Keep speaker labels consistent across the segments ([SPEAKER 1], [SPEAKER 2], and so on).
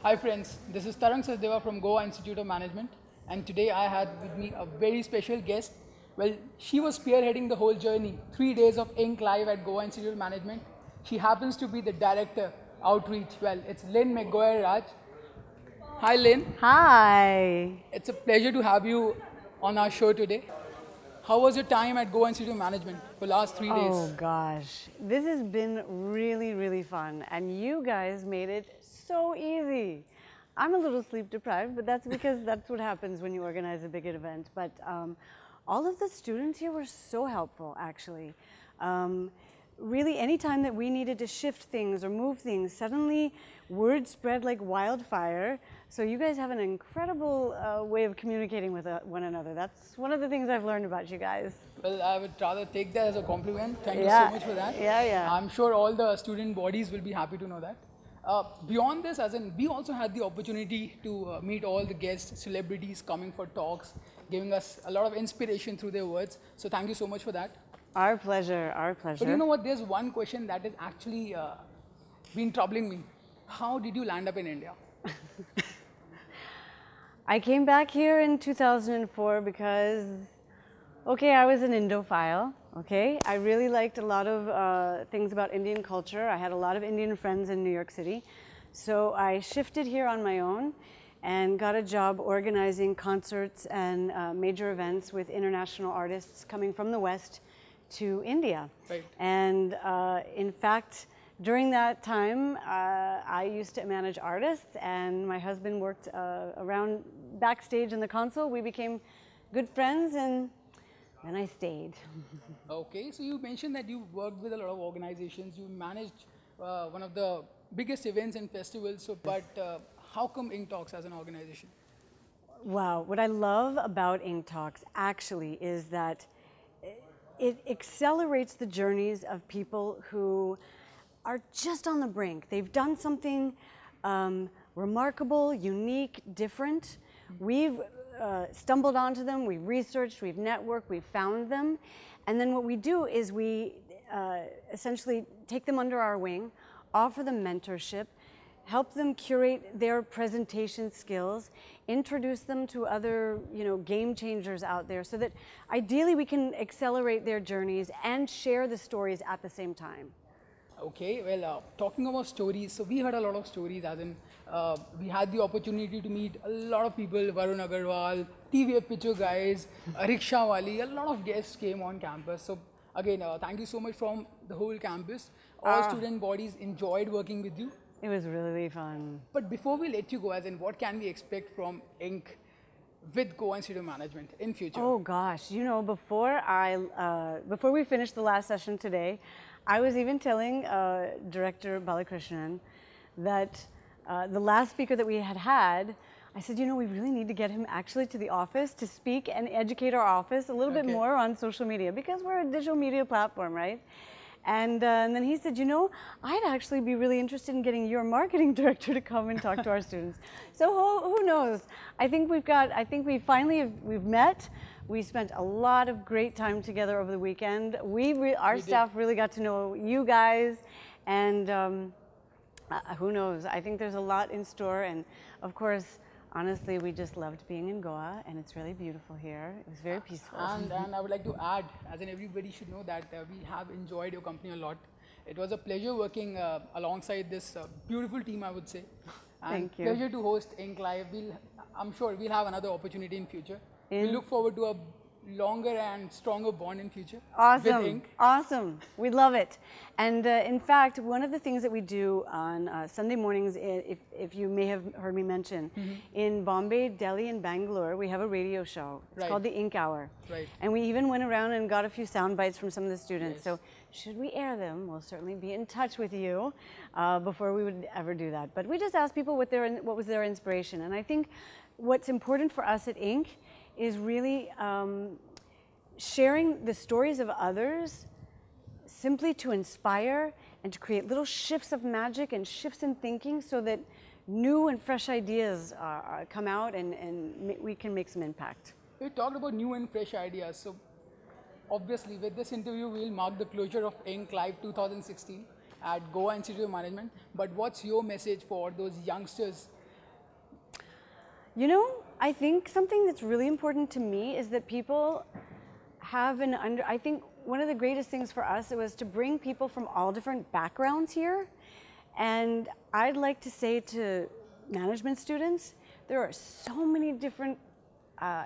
[SPEAKER 1] Hi friends, this is Tarang Sachdeva from Goa Institute of Management, and today I had with me a very special guest. Well, she was spearheading the whole journey, 3 days of INKLive at Goa Institute of Management. She happens to be the director, outreach. Well, it's Lynn McGuire Raj. Hi Lynn,
[SPEAKER 2] Hi.
[SPEAKER 1] it's a pleasure to have you on our show today. How was your time at Goa Institute of Management for last 3 days?
[SPEAKER 2] Oh gosh, this has been really fun, and you guys made it so easy. I'm a little sleep deprived, but that's because that's what happens when you organize a big event. But all of the students here were so helpful, actually. Really, anytime that we needed to shift things or move things, suddenly word spread like wildfire. So you guys have an incredible way of communicating with one another. That's one of the things I've learned about you guys.
[SPEAKER 1] Well, I would rather take that as a compliment. Thank you so much for that.
[SPEAKER 2] Yeah.
[SPEAKER 1] I'm sure all the student bodies will be happy to know that. Beyond this, as in, we also had the opportunity to meet all the guests, celebrities coming for talks, giving us a lot of inspiration through their words. So thank you so much for that.
[SPEAKER 2] Our pleasure, our pleasure.
[SPEAKER 1] But you know what? There's one question that is actually been troubling me. How did you land up in India?
[SPEAKER 2] I came back here in 2004 because, okay, I was an Indophile, okay? I really liked a lot of things about Indian culture. I had a lot of Indian friends in New York City. So I shifted here on my own and got a job organizing concerts and major events with international artists coming from the West to India.
[SPEAKER 1] Right.
[SPEAKER 2] And in fact, during that time, I used to manage artists, and my husband worked around backstage in the console. We became good friends, and then I stayed.
[SPEAKER 1] Okay, so you mentioned that you worked with a lot of organizations. You managed one of the biggest events and festivals. So, but how come INKTalks as an organization?
[SPEAKER 2] Wow, what I love about INKTalks actually is that it accelerates the journeys of people who are just on the brink. They've done something remarkable, unique, different. We've stumbled onto them, we've researched, we've networked, we've found them. And then what we do is we essentially take them under our wing, offer them mentorship, help them curate their presentation skills, introduce them to other, game changers out there so that ideally we can accelerate their journeys and share the stories at the same time.
[SPEAKER 1] Okay, well, talking about stories, so we heard a lot of stories, as in we had the opportunity to meet a lot of people, Varun Agarwal, TVF Picture guys, Rickshaw Wali, a lot of guests came on campus. So again, thank you so much from the whole campus. All student bodies enjoyed working with you.
[SPEAKER 2] It was really fun.
[SPEAKER 1] But before we let you go, as in what can we expect from INK with Goa Institute of Management in future?
[SPEAKER 2] Oh gosh, before we finished the last session today, I was even telling Director Balakrishnan that the last speaker that we had, I said, we really need to get him actually to the office to speak and educate our office a little bit more on social media because we're a digital media platform, right? And then he said, I'd actually be really interested in getting your marketing director to come and talk to our students. So who knows? I think we've met. We spent a lot of great time together over the weekend. Our staff really got to know you guys, and who knows? I think there's a lot in store, and of course, honestly, we just loved being in Goa, and it's really beautiful here. It was very peaceful.
[SPEAKER 1] And I would like to add, as in everybody should know that we have enjoyed your company a lot. It was a pleasure working alongside this beautiful team, I would say. And
[SPEAKER 2] Thank you.
[SPEAKER 1] Pleasure to host INKLive. I'm sure we'll have another opportunity in future. We look forward to a longer and stronger bond in future.
[SPEAKER 2] Awesome.
[SPEAKER 1] With INK.
[SPEAKER 2] Awesome. We love it. And in fact, one of the things that we do on Sunday mornings, if you may have heard me mention, in Bombay, Delhi, and Bangalore, we have a radio show. It's called the INK Hour.
[SPEAKER 1] Right.
[SPEAKER 2] And we even went around and got a few sound bites from some of the students. So should we air them, we'll certainly be in touch with you before we would ever do that. But we just asked people what was their inspiration. And I think what's important for us at INK is really sharing the stories of others simply to inspire and to create little shifts of magic and shifts in thinking so that new and fresh ideas come out and we can make some impact.
[SPEAKER 1] We talked about new and fresh ideas. So obviously with this interview, we'll mark the closure of INKLive 2016 at Goa Institute of Management. But what's your message for those youngsters
[SPEAKER 2] You know, I think something that's really important to me is that people have I think one of the greatest things for us was to bring people from all different backgrounds here. And I'd like to say to management students, there are so many different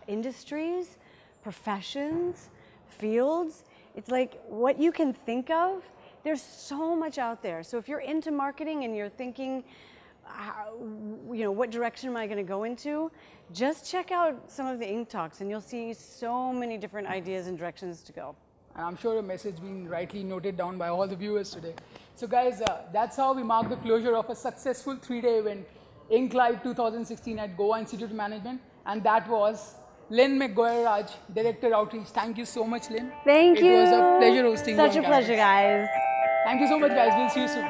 [SPEAKER 2] industries, professions, fields. It's like what you can think of, there's so much out there. So if you're into marketing and you're thinking, what direction am I going to go into? Just check out some of the INKTalks and you'll see so many different ideas and directions to go.
[SPEAKER 1] And I'm sure a message being rightly noted down by all the viewers today. So guys, that's how we mark the closure of a successful 3-day event, INKLive 2016 at Goa Institute of Management. And that was Lynn McGuire Raj, Director Outreach. Thank you so much, Lynn.
[SPEAKER 2] Thank you.
[SPEAKER 1] It was a pleasure hosting you.
[SPEAKER 2] Such a pleasure, guys.
[SPEAKER 1] Thank you so much, guys. We'll see you soon.